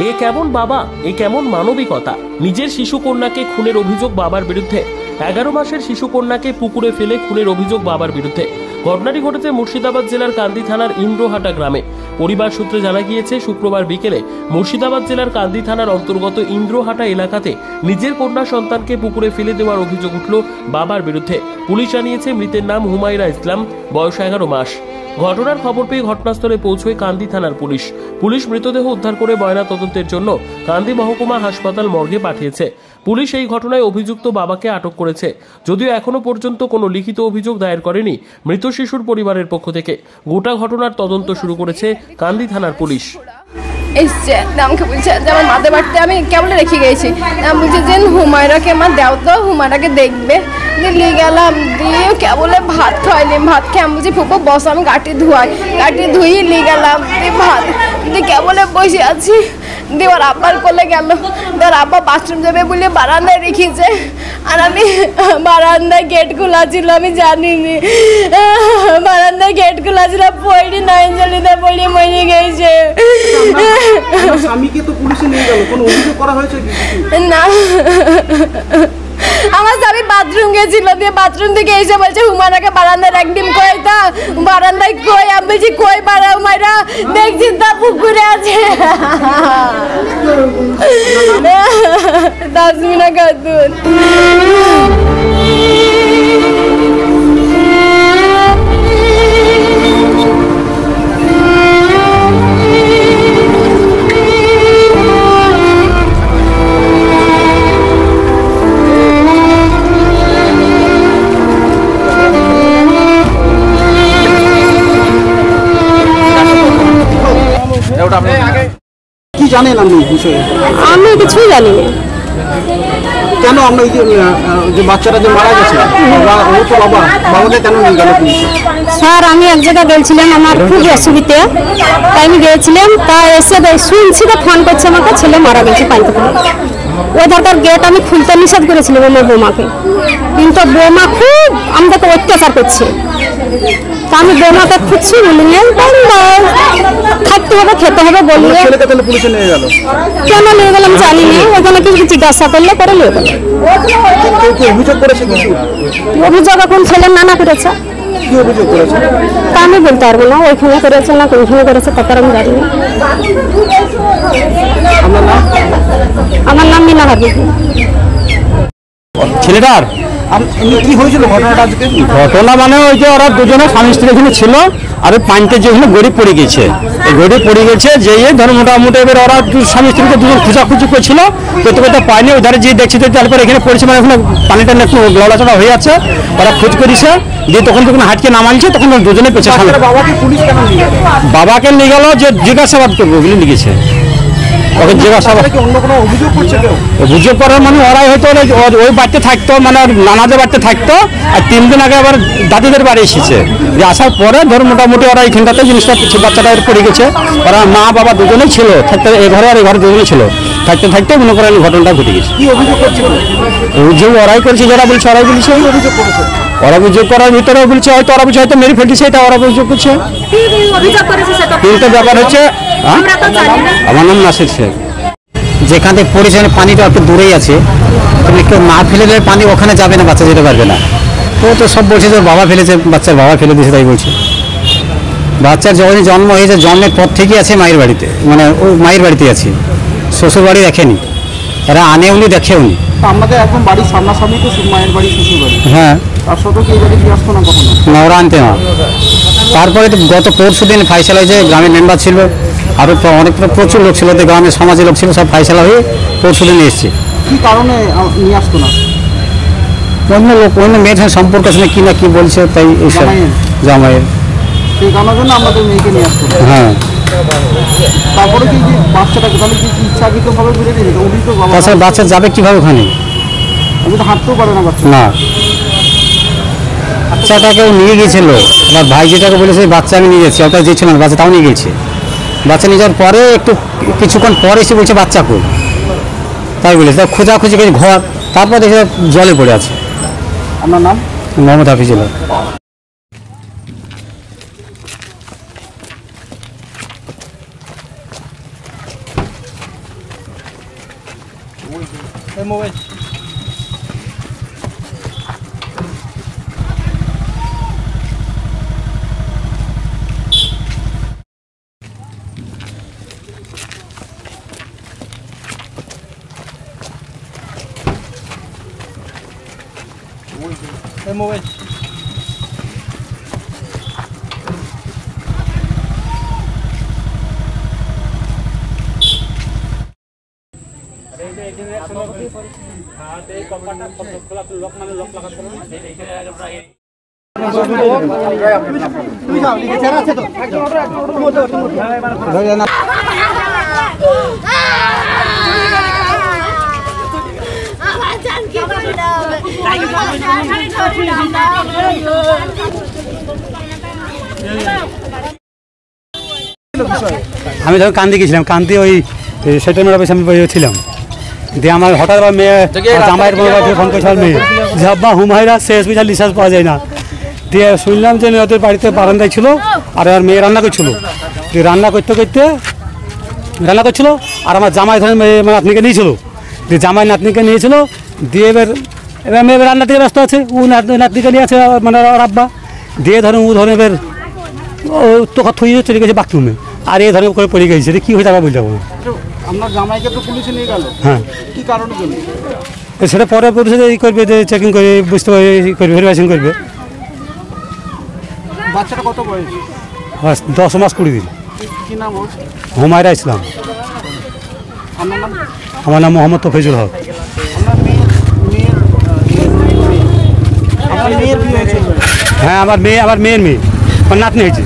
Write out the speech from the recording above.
এ কেমন বাবা, এ কেমন মানবিকতা। নিজের শিশুকন্যাকে খুনের অভিযোগ বাবার বিরুদ্ধে। 11 মাসের শিশুকন্যাকে পুকুরে ফেলে খুনের অভিযোগ বাবার বিরুদ্ধে। ঘটনাটি ঘটেছে মুর্শিদাবাদ জেলার কান্দি থানার ইন্দ্রহাটা গ্রামে। পরিবার সূত্রে জানা গিয়েছে, শুক্রবার বিকেলে মুর্শিদাবাদ জেলার কান্দি থানার অন্তর্গত ইন্দ্রহাটা এলাকাতে নিজের কন্যা সন্তানকে পুকুরে ফেলে দেওয়ার অভিযোগ উঠল বাবার বিরুদ্ধে। পুলিশ জানিয়েছে, মৃতের নাম হুমায়রা ইসলাম, বয়স 11 মাস। ঘটনার খবর পেয়ে ঘটনাস্থলে পৌঁছয় কান্দি থানার পুলিশ। পুলিশ মৃতদেহ উদ্ধার করে ময়না তদন্তের জন্য কান্দি মহকুমা হাসপাতাল মর্গে পাঠিয়েছে। পুলিশ এই ঘটনায় অভিযুক্ত বাবাকে আটক করেছে, যদিও এখনো পর্যন্ত কোনো লিখিত অভিযোগ দায়ের করেনি মৃত শিশুর পরিবারের পক্ষ থেকে। গোটা ঘটনার তদন্ত শুরু করেছে কান্দি থানার পুলিশ। এসছে আমাকে বলছে যে আমার মাদের বাড়িতে আমি কেবল রেখে গেছি, বলছে যে হুমায়রাকে আমার দেও তো, হুমায়রাকে দেখবে। নিয়ে গেলাম, দিয়ে কেবলে ভাত খাওয়াইলাম। ভাত খেয়ে আমি বলছি ফুপো বস, আমি গাটি ধোয়াই। গাটি ধুয়ে নিয়ে গেলাম, দিয়ে ভাত দিয়ে কেবলে বসে আছি। দিয়ে ওর আব্বার কোলে গেল, ওর আব্বা বাথরুম যাবে বলে বারান্দায় রেখেছে। আর আমি বারান্দায় গেট খোলা ছিল, আমি জানিনি। বারান্দায় গেট খোলা ছিল, পড়ি নয়নজলিতে পড়ি মরে গেছে। স্বামীকে তো পুলিশে নিয়ে গেল, কোনো অভিযোগ করা হয়েছে না? আমার স্বামী বাথরুম গেছিল, দিয়ে বাথরুম থেকে এসে বলছে হুমায়রাকে বারান্দায় একদিন কই তা বারান্দায় কই। আমি বলছি কই বারা হুমায়রা, দেখছি তা পুকুরে আছে। তাসমিনা খাতুন। কি জানেন আপনি বিষয়ে? আমি কিছুই জানি না। কেন আমরা যে বাচ্চারা যে মারা গেছে, ও তো বাবাকে কেন নিয়ে গেল পুলিশে? স্যার, আমি এক জায়গায় গেছিলাম, আমার খুব অসুবিধে, তাই আমি গিয়েছিলাম। তা এসে শুনছি তো ফোন করছে আমাকে, ছেলে মারা গেছে পানিতে পড়ে। ওই ধারকার গেট আমি খুলতে নিষেধ করেছিলাম আমার বৌমাকে, কিন্তু বৌমা খুব আমাদেরকে অত্যাচার করছে। তা আমি বৌমাকে খুঁজছি, বলিনি থাকতে হবে, খেতে হবে বলিয়ে। পুলিশে নিয়ে গেল কেন নিয়ে গেলাম জানি না, ওখানে কিছু জিজ্ঞাসা করলে করে নিয়ে গেল। অভিযোগ করেছে কিছু? অভিযোগ এখন ছেলের নানা করেছে। কি অভিযোগ করেছে তা আমি বলতে পারবো না, ওইখানে করেছে না কোনখানে করেছে তারপর আমি জানি না। আমার নাম মিনা হাবিবি। ছেলেটার কি হয়েছিল ঘটনাটা আজকে? ঘটনা মানে ওই যে ওরা দুজনে স্বামী স্ত্রী এখানে ছিল, আর পানিতে যেখানে গড়ি পড়ে গেছে, এই গড়ি পড়ে গেছে যে ধরো মোটামুটি এবার ওরা স্বামী স্ত্রীকে দুজন খোঁজাখুঁজি করছিল, করতে করতে পায়নি। ওই ধারে যে দেখছে তারপর এখানে পড়েছে, মানে এখানে পানিটা একটু লড়াচড়া হয়ে যাচ্ছে। ওরা খোঁজ করেছে, দিয়ে তখন হাটকে নামাইছে, তখন দুজনে পেছে। বাবাকে পুলিশ কেন নিয়ে গেল? বাবাকে নিয়ে গেল যে জিজ্ঞাসাবাদ করবো বলে লিখেছে। ওকে জিজ্ঞাসাবাদ অন্য কোনো অভিযোগ করছে কেউ? অভিযোগ করার মানে ওরাই হয়তো ওই বাড়িতে থাকতো, মানে নানাদের বাড়িতে থাকতো, আর 3 দিন আগে আবার দাদিদের বাড়ি এসেছে। যে আসার পরে ধরো মোটামুটি ওরা এখানটাতে জিনিসটা বাচ্চাটা পড়ে গেছে। ওরা মা বাবা দুজনেই ছিল, থাকতে এই ঘরে আর এই ঘরে দুজনেই ছিল, থাকতে থাকতে মনে করেন ঘটনাটা ঘটে গেছে। কি অভিযোগ করছে? অভিযোগ ওরাই করেছে, যারা বলছে ওরাই বলছে। অভিযোগ করেছে ওরা অভিযোগ করার ভিতরে বলছে হয়তো ওরা বলছে হয়তো মেরে ফেলছে, এটা ওরা অভিযোগ করছে। কিন্তু ব্যাপার হচ্ছে, আমার নাম নাসির শেখ। যেখানে পড়েছে পানিটা একটু দূরেই আছে, তুমি কেউ না ফেলে দিলে পানি ওখানে যাবে না, বাচ্চা যেতে পারবে না। ও তো সব বলছে যে বাবা ফেলেছে, বাচ্চার বাবা ফেলে দিয়েছে তাই বলছে। বাচ্চার যখনই জন্ম হয়েছে, জন্মের পর থেকেই আছে মায়ের বাড়িতে, মানে ও মায়ের বাড়িতে আছে, শ্বশুর বাড়ি দেখেনি, এরা আনেওনি দেখেওনি। আমাদের এখন বাড়ির সামনাসামনি তো মায়ের বাড়ি শ্বশুর বাড়ি। হ্যাঁ, তার সত্ত্বেও কি এই বাড়ি দিয়ে আসতো না কখনো? না, ওরা আনতে না। তারপরে তো গত পরশু দিন ফাইসালা হয়েছে, গ্রামের মেম্বার ছিল, আরও অনেক প্রচুর লোক ছিল, গ্রামের সমাজের লোক ছিল, সব ফাইসালা হয়ে পরশু দিন এসছে। কি কারণে নিয়ে আসতো না? অন্য লোক, অন্য মেয়ের সঙ্গে সম্পর্ক আছে কি না কি বলছে, তাই এইসব জামাইয়ের সেই কারণের জন্য আমাদের মেয়েকে নিয়ে আসতো। হ্যাঁ, তারপরে কি বাচ্চাটাকে তাহলে কি ইচ্ছাকৃতভাবে ফিরে দিয়েছে? তাছাড়া বাচ্চা যাবে কিভাবে ওখানে? আমি তো হাঁটতেও পারে না বাচ্চা। না, বাচ্চাটাকেও নিয়ে গিয়েছিল, আমার ভাই যেটাকে বলেছে বাচ্চা আমি নিয়ে যাচ্ছি, ওটা যেছিল না, বাচ্চা তাও নিয়ে গেছে। বাচ্চা নিয়ে যাওয়ার পরে একটু কিছুক্ষণ পরে এসে বলছে বাচ্চা কই, তাই বলেছে। তা খোঁজাখুঁজি করে ঘর, তারপর দেখে জলে পড়ে আছে। আপনার নাম? মোহাম্মদ হাফিজুল্লাহ। মোবাইল মোবাইল আমি যখন কান্দি গেছিলাম, কান্দি ওই সেটেলমেন্ট অফিসে আমি ছিলাম, দিয়ে আমার হঠাৎ আমার মেয়ে জামাইয়ের ফোন করেছিল মেয়ে যে আব্বা হুমায়রা শেষ বিচার লিসাস পাওয়া যায় না। দিয়ে শুনলাম যে ওদের বাড়িতে বারান্দায় ছিল আর আমার মেয়ে রান্না করছিল, দিয়ে রান্না করতে করছিল আর আমার জামাই ধরে মেয়ে নাতনিকে নিয়েছিল, দিয়ে জামাই নাতনিকে নিয়েছিল, দিয়ে এবার মেয়ে রান্না থেকে ব্যস্ত আছে, ও নাতনিকে নিয়ে আছে মানে ওর আব্বা, দিয়ে ধরেন ও ধরেন এবার তোকা থুয়ে চলে গেছে বাথরুমে, আর এই ধরনের করে পড়ে গেছে, কি হয়ে যাবে বলতে পারবো। আপনার জামাইকে তো পুলিশে নিয়ে গেল, হ্যাঁ কি কারণের জন্য? সেটা পরে পুলিশে ই করবে, যে চেকিং করে বুঝতে পারবে, করবে ভেরিফিকেশন করবে। বাচ্চাটা কত বয়স? 10 মাস 20 দিন। কি নাম ওর? হুমায়রা ইসলাম। আপনার নাম? আমার নাম মোহাম্মদ তফিজুল হক। আপনার মেয়ের বিয়ে হয়েছিল? হ্যাঁ আমার মেয়ের মেয়ে, আমার নাতনি হয়েছে।